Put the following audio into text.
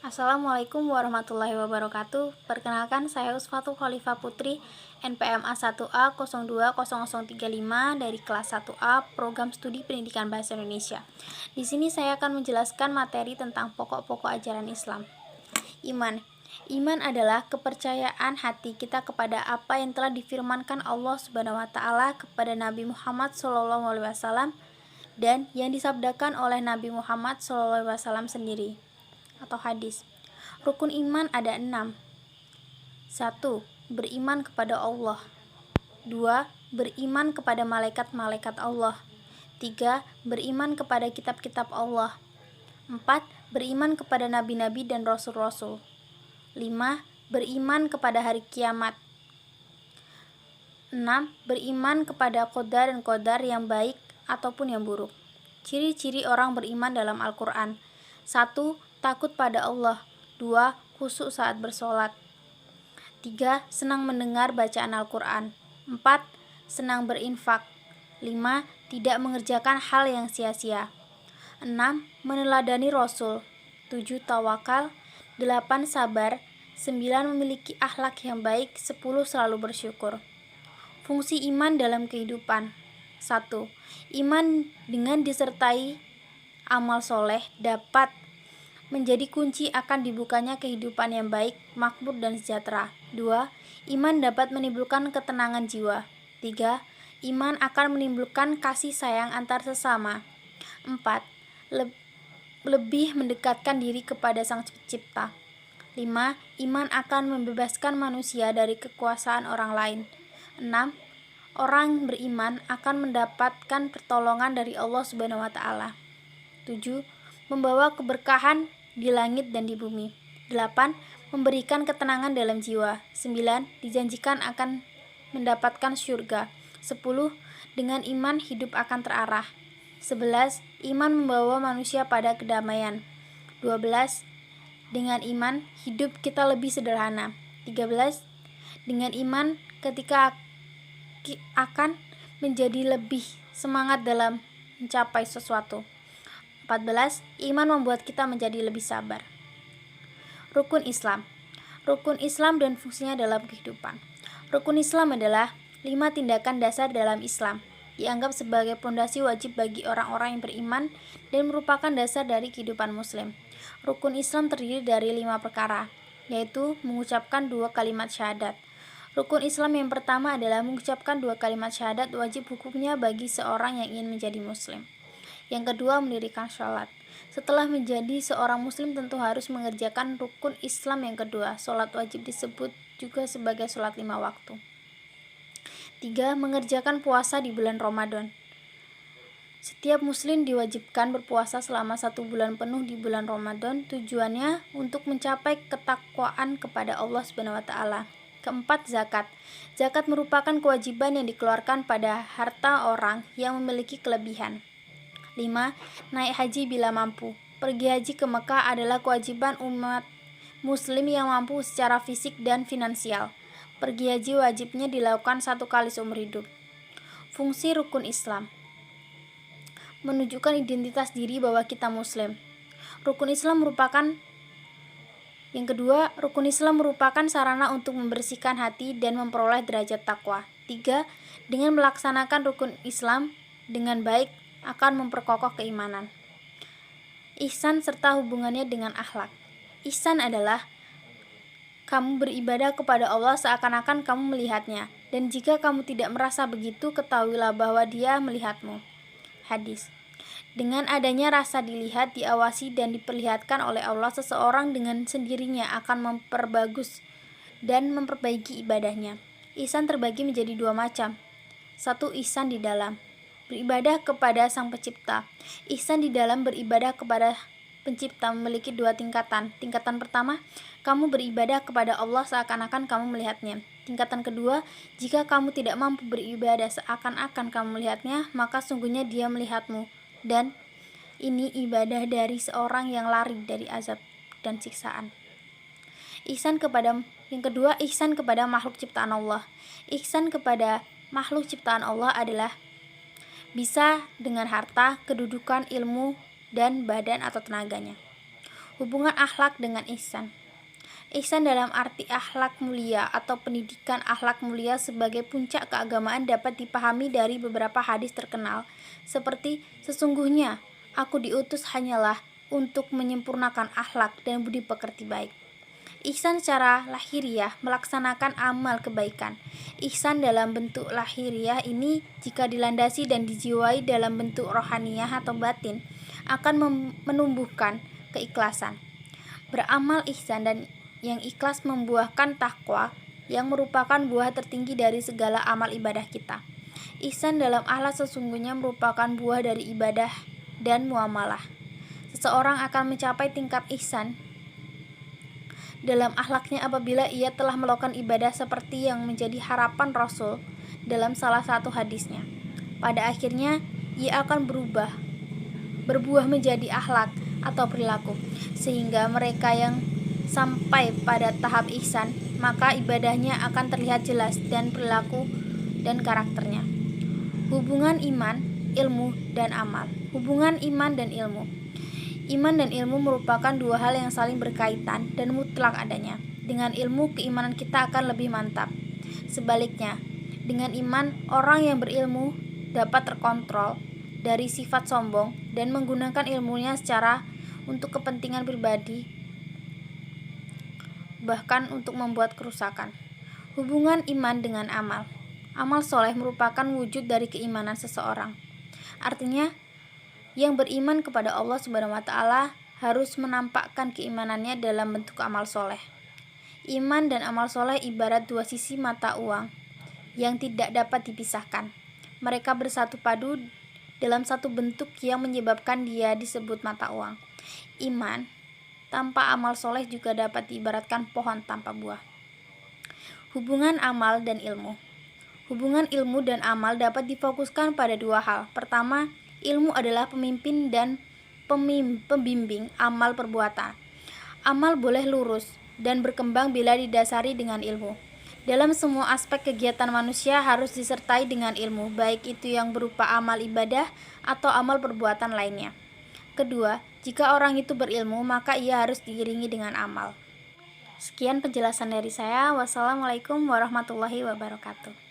Assalamualaikum warahmatullahi wabarakatuh. Perkenalkan, saya Usfatul Khalifah Putri, NPMA 1A 020035 dari kelas 1A Program Studi Pendidikan Bahasa Indonesia. Di sini saya akan menjelaskan materi tentang pokok-pokok ajaran Islam. Iman. Iman adalah kepercayaan hati kita kepada apa yang telah difirmankan Allah Subhanahu wa taala kepada Nabi Muhammad SAW dan yang disabdakan oleh Nabi Muhammad SAW sendiri atau hadis. Rukun iman ada 6. 1. Beriman kepada Allah. 2. Beriman kepada malaikat-malaikat Allah. 3. Beriman kepada kitab-kitab Allah. 4. Beriman kepada nabi-nabi dan rasul-rasul. 5. Beriman kepada hari kiamat. 6. Beriman kepada qadar dan qadar yang baik ataupun yang buruk. Ciri-ciri orang beriman dalam Al-Quran. 1. Takut pada Allah. 2. Khusyuk saat bersolat. 3. Senang mendengar bacaan Al-Quran. 4. Senang berinfak. 5. Tidak mengerjakan hal yang sia-sia. 6. Meneladani Rasul. 7. Tawakal. 8. Sabar. 9. Memiliki akhlak yang baik. 10. Selalu bersyukur. Fungsi iman dalam kehidupan. 1. Iman dengan disertai amal soleh dapat menjadi kunci akan dibukanya kehidupan yang baik, makmur, dan sejahtera. 2. Iman dapat menimbulkan ketenangan jiwa. 3. Iman akan menimbulkan kasih sayang antar sesama. 4. Lebih mendekatkan diri kepada Sang Pencipta. 5. Iman akan membebaskan manusia dari kekuasaan orang lain. 6. Orang beriman akan mendapatkan pertolongan dari Allah Subhanahu wa taala. 7. Membawa keberkahan di langit dan di bumi. 8. Memberikan ketenangan dalam jiwa. 9. Dijanjikan akan mendapatkan syurga. 10. Dengan iman hidup akan terarah. 11. Iman membawa manusia pada kedamaian. 12. Dengan iman hidup kita lebih sederhana. 13. Dengan iman ketika akan menjadi lebih semangat dalam mencapai sesuatu. 14. Iman membuat kita menjadi lebih sabar. Rukun Islam. Rukun Islam dan fungsinya dalam kehidupan. Rukun Islam adalah 5 tindakan dasar dalam Islam, dianggap sebagai pondasi wajib bagi orang-orang yang beriman dan merupakan dasar dari kehidupan muslim. Rukun Islam terdiri dari 5 perkara, yaitu mengucapkan 2 kalimat syahadat. Rukun Islam yang pertama adalah mengucapkan 2 kalimat syahadat wajib hukumnya bagi seorang yang ingin menjadi muslim. Yang kedua, mendirikan sholat. Setelah menjadi seorang muslim tentu harus mengerjakan rukun Islam yang kedua. Sholat wajib disebut juga sebagai sholat 5 waktu. 3. Mengerjakan puasa di bulan Ramadan. Setiap muslim diwajibkan berpuasa selama 1 bulan penuh di bulan Ramadan. Tujuannya untuk mencapai ketakwaan kepada Allah Subhanahu wa taala. Keempat, zakat. Zakat merupakan kewajiban yang dikeluarkan pada harta orang yang memiliki kelebihan. 5. Naik haji bila mampu. Pergi haji ke Mekah adalah kewajiban umat muslim yang mampu secara fisik dan finansial. Pergi haji wajibnya dilakukan 1 kali seumur hidup. Fungsi rukun Islam. Menunjukkan identitas diri bahwa kita muslim. Rukun Islam merupakan sarana untuk membersihkan hati dan memperoleh derajat takwa. 3. Dengan melaksanakan rukun Islam dengan baik akan memperkokoh keimanan. Ihsan serta hubungannya dengan akhlak. Ihsan adalah kamu beribadah kepada Allah seakan-akan kamu melihatnya, dan jika kamu tidak merasa begitu, ketahuilah bahwa Dia melihatmu. Hadis. Dengan adanya rasa dilihat, diawasi, dan diperlihatkan oleh Allah, seseorang dengan sendirinya akan memperbagus dan memperbaiki ibadahnya. Ihsan terbagi menjadi 2 macam. 1. Ihsan di dalam. Beribadah kepada Sang Pencipta. Ihsan di dalam beribadah kepada Pencipta memiliki 2 tingkatan. Tingkatan pertama, kamu beribadah kepada Allah seakan-akan kamu melihatnya. Tingkatan kedua, jika kamu tidak mampu beribadah seakan-akan kamu melihatnya, maka sungguhnya Dia melihatmu. Dan ini ibadah dari seorang yang lari dari azab dan siksaan. Yang kedua, ihsan kepada makhluk ciptaan Allah. Ihsan kepada makhluk ciptaan Allah adalah bisa dengan harta, kedudukan, ilmu, dan badan atau tenaganya. Hubungan akhlak dengan ihsan. Ihsan dalam arti akhlak mulia atau pendidikan akhlak mulia sebagai puncak keagamaan dapat dipahami dari beberapa hadis terkenal, seperti sesungguhnya aku diutus hanyalah untuk menyempurnakan akhlak dan budi pekerti baik. Ihsan secara lahiriah melaksanakan amal kebaikan. Ihsan dalam bentuk lahiriah ini jika dilandasi dan dijiwai dalam bentuk rohaniyah atau batin akan menumbuhkan keikhlasan. Beramal ihsan dan yang ikhlas membuahkan takwa yang merupakan buah tertinggi dari segala amal ibadah kita. Ihsan dalam akhlak sesungguhnya merupakan buah dari ibadah dan muamalah. Seseorang akan mencapai tingkat ihsan dalam akhlaknya apabila ia telah melakukan ibadah seperti yang menjadi harapan Rasul dalam salah satu hadisnya. Pada akhirnya ia akan berbuah menjadi akhlak atau perilaku, sehingga mereka yang sampai pada tahap ihsan, maka ibadahnya akan terlihat jelas dan perilaku dan karakternya. Hubungan iman, ilmu, dan amal. Hubungan iman dan ilmu. Iman dan ilmu merupakan dua hal yang saling berkaitan dan mutlak adanya. Dengan ilmu, keimanan kita akan lebih mantap. Sebaliknya, dengan iman, orang yang berilmu dapat terkontrol dari sifat sombong dan menggunakan ilmunya secara untuk kepentingan pribadi, bahkan untuk membuat kerusakan. Hubungan iman dengan amal. Amal soleh merupakan wujud dari keimanan seseorang. Artinya, yang beriman kepada Allah Subhanahu wa Ta'ala harus menampakkan keimanannya dalam bentuk amal soleh. Iman dan amal soleh ibarat dua sisi mata uang yang tidak dapat dipisahkan. Mereka bersatu padu dalam satu bentuk yang menyebabkan dia disebut mata uang. Iman tanpa amal soleh juga dapat diibaratkan pohon tanpa buah. Hubungan amal dan ilmu. Hubungan ilmu dan amal dapat difokuskan pada dua hal. Pertama, ilmu adalah pemimpin dan pembimbing amal perbuatan. Amal boleh lurus dan berkembang bila didasari dengan ilmu. Dalam semua aspek kegiatan manusia harus disertai dengan ilmu, baik itu yang berupa amal ibadah atau amal perbuatan lainnya. Kedua, jika orang itu berilmu, maka ia harus diiringi dengan amal. Sekian penjelasan dari saya. Wassalamualaikum warahmatullahi wabarakatuh.